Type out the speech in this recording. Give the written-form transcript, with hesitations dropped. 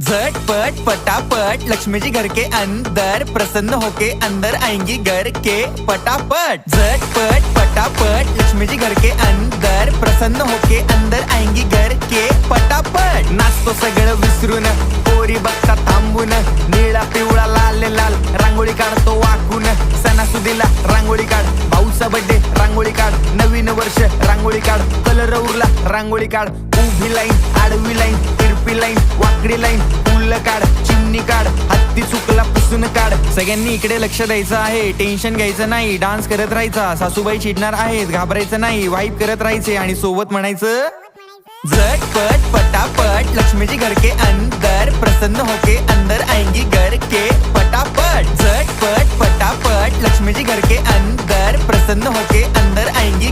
झटपट पटापट लक्ष्मी जी घर के अंदर, प्रसन्न होके अंदर आएंगी घर के पटापट। झटपट पटापट लक्ष्मी जी घर के अंदर, प्रसन्न होके अंदर आएंगी घर के पटापट। नाचतो सगळं विसरून, पोरी बघता थांबून, निळा पिवळा लाल लाल रांगोळी काढतो वाकून। सणासुदीला रांगोळी काढ, भाऊचा बर्थडे रांगोळी काढ, नवीन वर्ष रांगोळी काढ, कलर उरला रांगोळी काढ। उभी लाईन, आडवी लाईन, तिरपी लाईन, वाकडी लाईन, फुल काढ, चिमणी काढ, हत्ती चुकला पुसून काढ। सगळ्यांनी इकडे लक्ष द्यायचं आहे, टेन्शन घ्यायचं नाही, डान्स करत राहायचा। सासूबाई चिडणार आहेत, घाबरायचं नाही, वाईप करत राहायचे आणि सोबत म्हणायचं झटपट पटापट लक्ष्मी जी घर के अंदर, प्रसन्न होके अंदर आएंगी घर के पटापट। झटपट पटापट लक्ष्मी जी घर के अंदर, प्रसन्न होके अंदर आएंगी